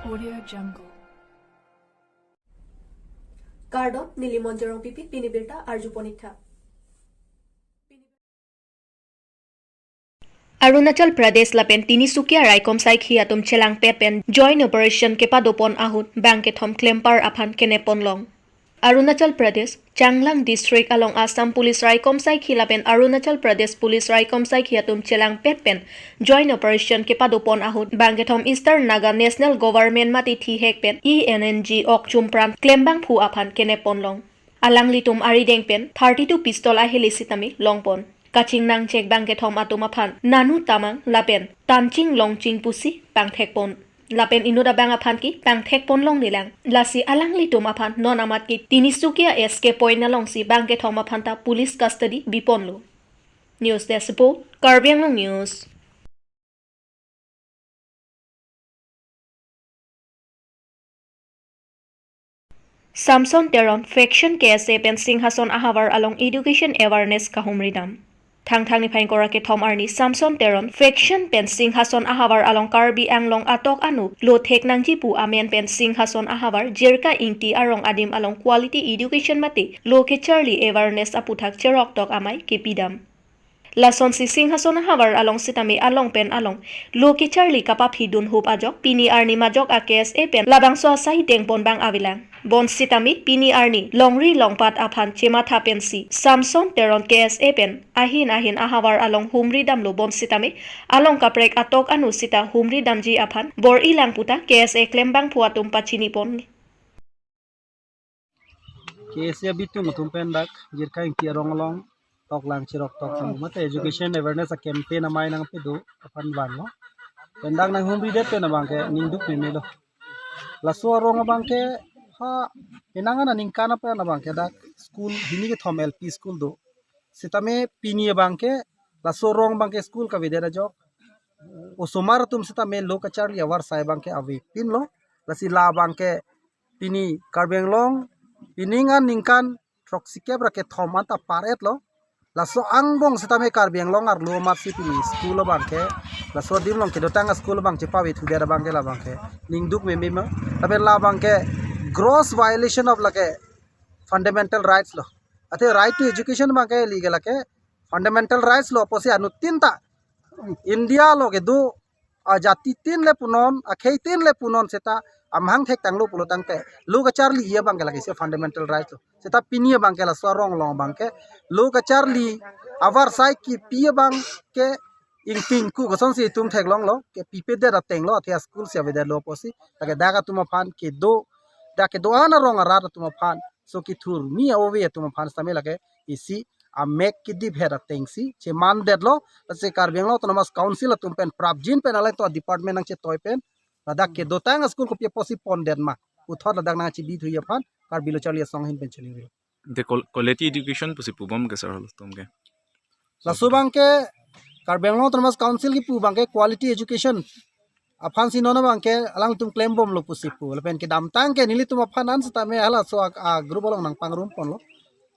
Audio Jungle. Kardo Nilimonjerong Pipi Pinibirta Arjuponitha. Arunachal Pradesh lapen Tinisukia Raikom Sai Khiatum Chelang Pepen Joint Operation Kepadopon Ahut Bangkethom Klempar Aphan Kenepon Long. Arunachal Pradesh Changlang District along Assam Police Raikom Sai Khilapen Arunachal Pradesh Police Raikom Sai Khiatum Chelang Pepen Joint Operation Kepadopon Ahut Bangkethom Eastern Naga National Government Mati Thi Hekpen ENNG Ok Chumpram Klembang Phu Aphan Kenepon Long. Alang litum arideng pen 32 pistol ahelisitami longpon. Kaching nang cek bangkethom atumaphan nanu tamang lapen tanching longching pusi pangthekpon lapen inuda bang aphan ki pangthekpon long nilang lasi alang litum aphan non amat ki Tinisukia SK point na long si bangkethom aphan ta police custody bipon lo. News Desk Report Karbi Anglong News. Samson Teron Faction KSA pen Singhason Ahavar along Education Awareness Kahumridam. Thang ni phain korake thom arni Samson Teron Faction pen Singhason Ahavar along Karbi Anglong atok anu lo thek nangji pu amen pen Singhason Ahavar jerka ingti arong adim along quality education mati lo ke Charlie awareness aputhak cherok tok amai kepidam. Lason si Singhason Ahavar along sitami along pen along lo ke Charlie kapap hidun hup ajok pini arni majok akes e pen labang so sai deng pon bang awilang. Bon sitami pini arni longri longpat aphan chema thapensi Samson Teron KSA pen ahin ahavar along humri damlo bon sitami along kaprek atok anu sita humri damji aphan bor ilang puta KSA klembang puatum pachini pon KSA bitu mutum pendak jirka ingki ronglong tok lang chirok tok mate education awareness campaign amai nang pedu apan banlo pendak nang humri det pen bangke ningduk nimelo laso rong bangke ha inangan ningkana pa na bangke dak school hini ke thom LP school do sitame pini bangke laso rong bangke school ka videra jok o somar tum sitame lokachar yawar sai bangke avi pin lo lasi la bangke pini Karbi Anglong piningan ningkan troksike brake thom anta paret lo laso angbong sitame Karbi Anglong ar lo marsi pini school bangke laso dimlong ke dotanga school bangke pavi thudera bangke la bangke ningduk memema tabe la bangke gross violation of lake fundamental rights lo ate right to education bangke legal lake fundamental rights lo posi anu tinta India lo ke du ajati tin le punon akhei tin le punon seta amhang thek tanglo pulo tangte lu ka charli ye bangke lake se fundamental rights lo seta pinie bangke la sorong long bangke lu ka charli avar sai ki pie bangke ingting ku goson si tum thek long lo ke pipe de rateng lo athia school se aveda lo posi take daga tuma fan ke do dake doana rong ara tuma fan so ki thur mi ove tuma fan same lage isi a mek ki di bhera tengsi che man det lo se Karbi Anglong autonomous council tum pen prabjin pen alai to department nang che toy pen dak ke do tang school ko pie posi pon den ma uthor dak nang chi bi thuya fan Karbi lo charli song hin pen chali the quality education pusi pubam ke sar hol tumke la subang ke Karbi Anglong autonomous council ki pu bang ke quality education afan si nono bang ke alang tum claim bom lo pusipu lepen ke dam tang ke nili tum afan an sta me hala so a group along nang pangrum pon lo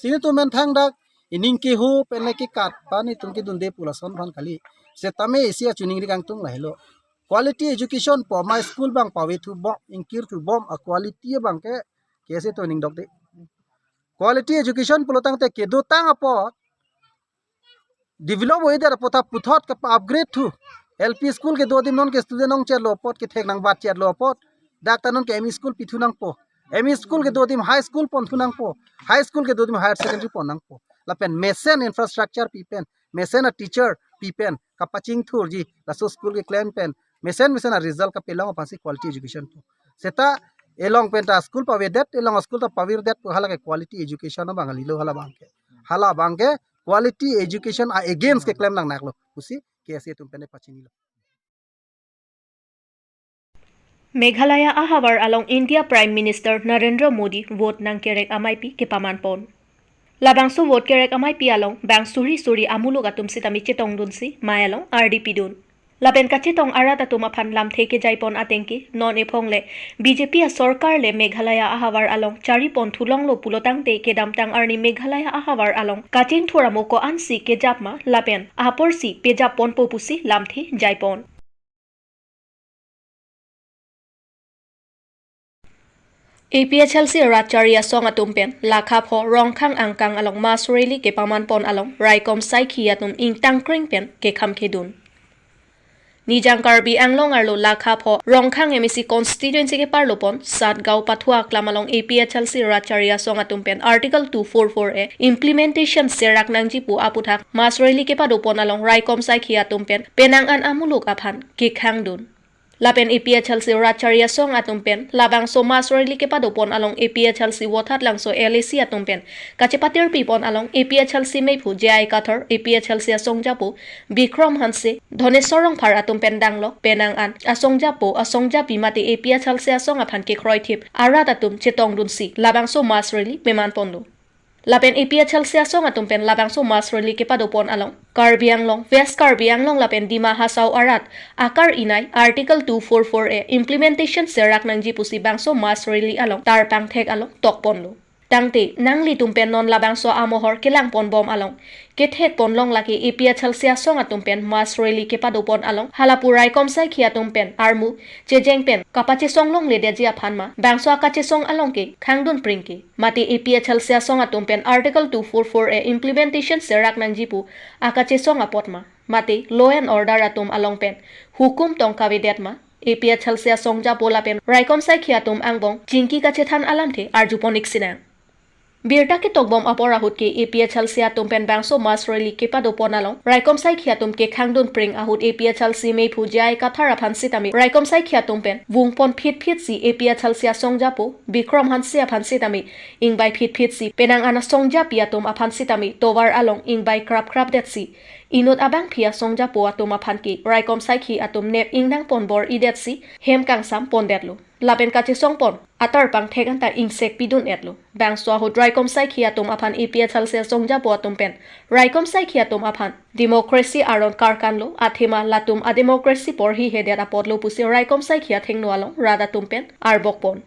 sini tum men thang dak ining ke ho pen ki kat pani tum ki dun de pula son bhan khali se tame asia chuning ri kang tung la helo quality education po my school bang pawi thu bom inkir thu bom a quality bang ke kese to ning dok de quality education pulo tang te ke do tang apo develop hoy der pota puthot ka upgrade thu LP school ke 2 दिन non के student नोंग chair लोपट के थेक नंग बात chair लोपट डाक तनन के ME school पिथु नंग पो ME school के 2 दिन high school पन थु नंग पो हाई स्कूल के 2 दिन हायर सेकेंडरी पन नंग पो लपेन मेसन इंफ्रास्ट्रक्चर पीपेन मेसन अ टीचर पीपेन का पचिंग थुर जी लसो स्कूल के क्लेम पेन मेसन अ रिजल्ट का पेलोंग पासी क्वालिटी एजुकेशन तो सेता एलोंग पेंटा स्कूल पावे देट एलोंग स्कूल ता पाविर देट हाला के क्वालिटी एजुकेशन बांगली लो हाला बांगे क्वालिटी एजुकेशन अगेंस्ट के क्लेम नंग नाकलो उसी कैसे तुम पेने पचिनी लो Meghalaya Ahavar along India Prime Minister Narendra Modi vote nang kerek amaipi ke pamanpon. Labang so vote kerek amaipi along bang suri amulo gatum sitami chetong dunsi mayalong RDP dun. Laben ka chetong arata tumaphan lam theke jaipon atengki non ephong le BJP a sarkar le Meghalaya Ahavar along chari pon thulong lo pulotang te ke damtang arni Meghalaya Ahavar along kachin thoramo ko ansi ke japma lapen ahapor si pe japon popusi lam the jaipon. APHLC Ratcharia Song Atumpen, Lakapho, Rongkang Angkang along Masreli ke Paman Pon along, Raikom Saiki atum ing Tangkring pen ke Kham Kedun. Nijang Karbi Anglong arlo Lakapho, Rongkang MEC constituency ke Parlopon, Sat Gau Pathua Klamalong APHLC Ratcharia Song Atumpen, Article 244A, Implementation Serak Nangjipu Aputhak, Masreli ke Padopon along Raikom Saiki atumpen, Penang an Amuluk Aphan, ke Khangdun. Lapen APHLC Ratcharia Song atumpen, labang so Masreli ke Padopon along APHLC Wathat lang so LAC atumpen, Kachepatir Pipon along APHLC Meipu, Jai Kathar, APHLC Asong Japo, Bikram Hanse, Dhonesorong Phar atumpen danglo, Penang an, Asong Japo, Asong Japi mati APHLC Asong aphan ke Kroithip, Arat atum Chetong Dunsi, labang so Masreli, Peman Ponlo. Lapen APHLC Asong atumpen labang so Masreli ke Padopon along, Karbi Anglong, West Karbi Anglong lapen Dima Hasaw Arat, Akar Inay, Article 244A, Implementation Serak Nangjipu si bangso Masreli along, Tarpang Thek along, Tokponlo. Tangte, nang litumpen non labang so amohor kilang pon bom along, Kethek ponlong laki APHLC Asong atumpen Masreli ke Padopon along, Halapurai komsai ki atumpen, Armu, Jejengpen, Kapache songlong ledeji aphanma, bangso akache song along ke, Khangdun pringke, mati APHLC Asong atumpen Article 244A, Implementation Serak Nangjipu, akache song apotma, mati Law and Order atum along pen, Hukum tong kabidetma, APHLC Asong Japola pen, Raikom sai ki atum angbong, Jingki kache than alamte, Arjuponik sinang. Birta ke togbom aporahut ke APHLC atumpen bangso Masreli ke Padopon along, Raikom sai ki atum ke Khangdun pring ahut APHLC Meipu Jai Kathar aphan sitami, Raikom sai ki atumpen, Wungpon phit si APHLC Asong Japo, Bikram Hanse aphan sitami, Ingbai phit si, Penang ana Song Japi atum aphan sitami, Tovar along, Ingbai krap det si, Inut abang pia Song Japo atum aphan ki, Raikom sai ki atum nep ingdang ponbor idet si, Hem kangsam pondetlu. Lapen kache song pon, atar pang theganta insek pidun etlo. Bang so ahut Raikom sai ki atum aphan APHLC Asong Japo atum pen, Raikom sai ki atum aphan, Democracy aron karkanlo, athema latum a democracy porhi hedet apotlo pusi Raikom sai ki athengno along, rada tumpen, arbok pon.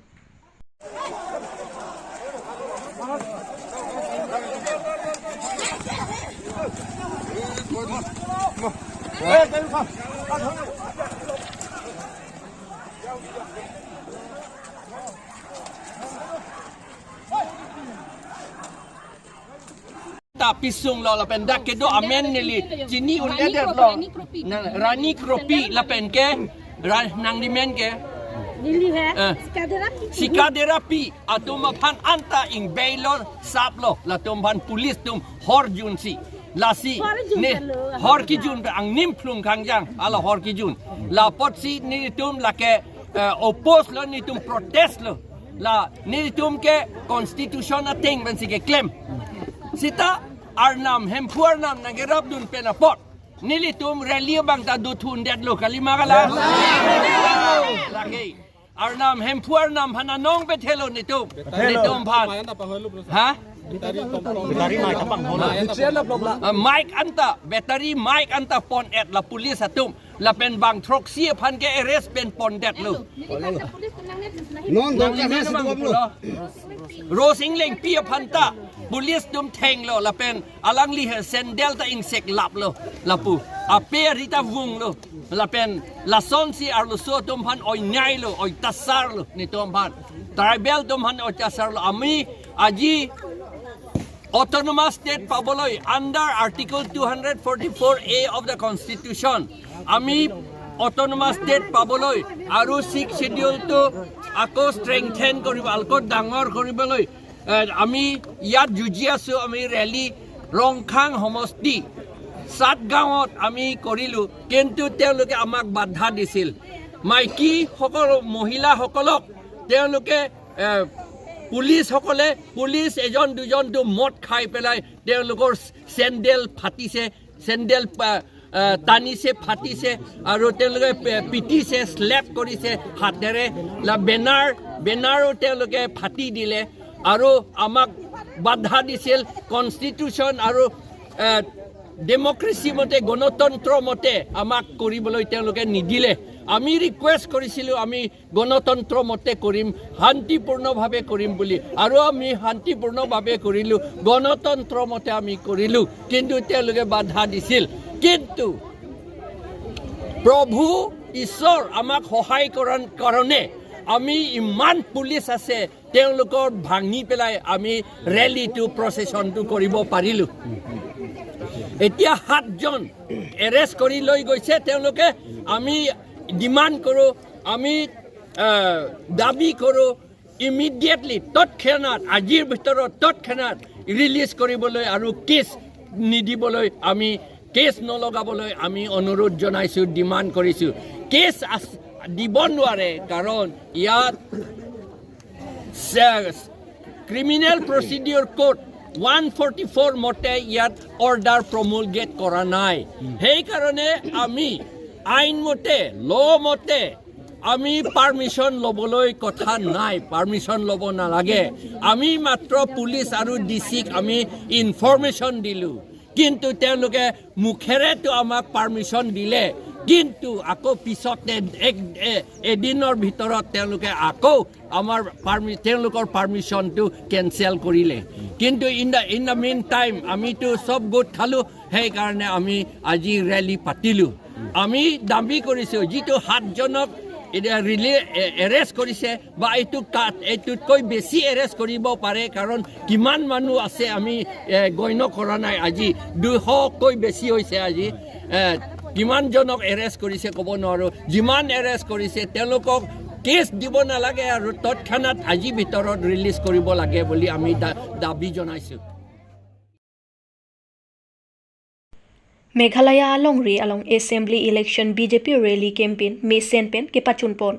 Tapi sung lo lapen dak kedo amen nili jini uliat lo rani kropi lapen ke nang dimen ke Nili hai sikaderapi atum aphan anta ing bailor saplo latum ban pulis tum hor junsi lasi ne hor ki jun ang nim plung kangjang ala hor ki jun la potsi ni tum la ke oppose lo ni tum protest lo la ni tum ke constitution ating ben sige claim sita arnam hempuar nam nagerap dun penapot nilitum rally bang ta dutun det lo kalima kala lagi arnam hempuar nam hananong bethelo nitum phan ha Mike anta battery Mike anta pon at la police atum la pen bang trok sia phan ke arrest pen pon det lo Rosing leng pia phanta police tum theng lo la pen alang li sendel ta insect lap lo la pu a pe rita vung lo la pen la son si arlo so tum phan oi nyai lo oi tasar lo ni tum phan tribal tum phan oi tasar lo ami aji autonomous state paboloi under article 244A of the constitution ami autonomous state paboloi aru 6 schedule to ako strengthen koribo alko dangor koriboloi আমি ইয়াত যুঁজি আছো আমি rally Rongkhang সমষ্টি 7 গাঁৱত আমি কৰিলো কিন্তু তেওঁলোকে আমাক বাধা দিছিল মাইকী সকল মহিলা সকলক তেওঁলোকে পুলিচ এজন দুজনটো মদ খাই পেলাই তেওঁলোকৰ চেণ্ডেল ফাটিছে চেণ্ডেল টানিছে ফাটিছে আৰু তেওঁলোকে পিটিছে স্লেপ কৰিছে হাতেৰে বেনাৰো তেওঁলোকে ফাটি দিলে আৰু আমাক বাধা দিছিল কনষ্টিটিউচন আৰু ডেমক্ৰেসি মতে গণতন্ত্ৰ মতে আমাক কৰিবলৈ তেওঁলোকে নিদিলে আমি ৰিকুৱেষ্ট কৰিছিলো আমি গণতন্ত্ৰ মতে কৰিম শান্তিপূৰ্ণভাৱে কৰিম বুলি আৰু আমি শান্তিপূৰ্ণভাৱে কৰিলো গণতন্ত্ৰ মতে আমি কৰিলো কিন্তু তেওঁলোকে বাধা দিছিল কিন্তু প্ৰভু ঈশ্বৰ আমাক সহায় কৰাৰ কাৰণে আমি ইমান পুলিচ আছে তেওঁলোকৰ ভাঙি পেলাই আমি ৰেলীটো প্ৰচেছনটো কৰিব পাৰিলোঁ এতিয়া 7 জন এৰেষ্ট কৰি লৈ গৈছে তেওঁলোকে আমি ডিমান্ড কৰোঁ আমি দাবী কৰোঁ ইমিডিয়েটলি তৎক্ষণাত আজিৰ ভিতৰত তৎক্ষণাত ৰিলিজ কৰিবলৈ আৰু কেছ নিদিবলৈ আমি কেছ নলগাবলৈ আমি অনুৰোধ জনাইছোঁ ডিমান্ড কৰিছোঁ কেছ দিব নোৱাৰে কাৰণ ইয়াত ক্ৰিমিনেল প্ৰচিডিউৰ কোড 144 মতে ইয়াত অৰ্ডাৰ প্ৰমুলগেট কৰা নাই সেইকাৰণে আমি আইন মতে ল মতে আমি পাৰ্মিশ্যন ল'বলৈ কথা নাই পাৰ্মিশ্যন ল'ব নালাগে আমি মাত্ৰ পুলিচ আৰু ডিচিক আমি ইনফৰমেশ্যন দিলোঁ কিন্তু তেওঁলোকে মুখেৰেতো আমাক পাৰ্মিশ্যন দিলে কিন্তু আকৌ পিছতে এদিনৰ ভিতৰত তেওঁলোকে আকৌ আমাৰ তেওঁলোকৰ পাৰ্মিশ্যনটো কেঞ্চেল কৰিলে কিন্তু ইন দ্য মেইন টাইম আমিতো চব গোট খালোঁ সেইকাৰণে আমি আজি ৰেলী পাতিলোঁ আমি দাবী কৰিছোঁ যিটো 7 জনক এৰেষ্ট কৰিছে বা এইটোতকৈ বেছি এৰেষ্ট কৰিব পাৰে কাৰণ কিমান মানুহ আছে আমি গণ্য কৰা নাই আজি 200কৈ বেছি হৈছে আজি কিমান জনক এৰেষ্ট কৰিছে ক'ব নোৱাৰোঁ যিমান এৰেষ্ট কৰিছে তেওঁলোকক কেছ দিব নালাগে আৰু তৎক্ষণাত আজি ভিতৰত ৰিলিজ কৰিব লাগে বুলি আমি দাবী জনাইছোঁ Meghalaya Alongri along Assembly Election BJP Rally Campaign May Senpen ke Pachunpon.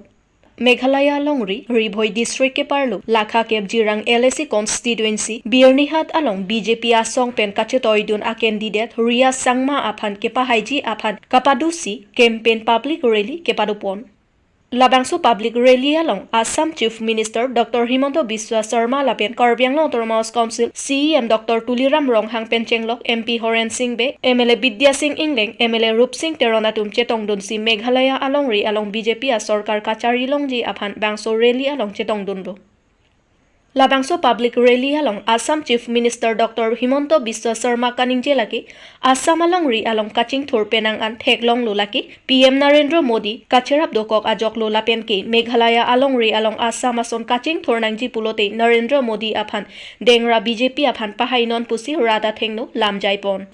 Meghalaya Alongri Ribhoi District ke Parlo Lakha ke Jirang LSC Constituency Birnihat along BJP Asong Pen Kachetoidun a candidate Ria Sangma Aphan ke Pahaiji Aphan Kapadusi Campaign Public Rally ke Padupon. Labangso Public Rally along Assam Chief Minister Dr. Himanta Biswa Sarma Lapen Karbi Anglong Autonomous Council CEM Dr. Tuliram Ronghang Penchenglok MP Horen Singh Be MLA Bidya Singh Ingleng MLA Rup Singh Teronatum Chetongdun si Meghalaya Alongri along BJP a Sarkar Kachari Longji Aphan Bangso Rally along Chetongdunbo Labangso Public Rally along Assam Chief Minister Dr. Himanta Biswa Sarma Kaningje laki Assam Alongri along Kaching Thur Penang an Theklong lulaki PM Narendra Modi Kacherap Dokok Ajok Lulapen ke Meghalaya Alongri along Assam ason Kaching Thur Nangji Pulote Narendra Modi aphan Dengra BJP aphan Pahainon Pusi Rada Thengno Lamjai Pon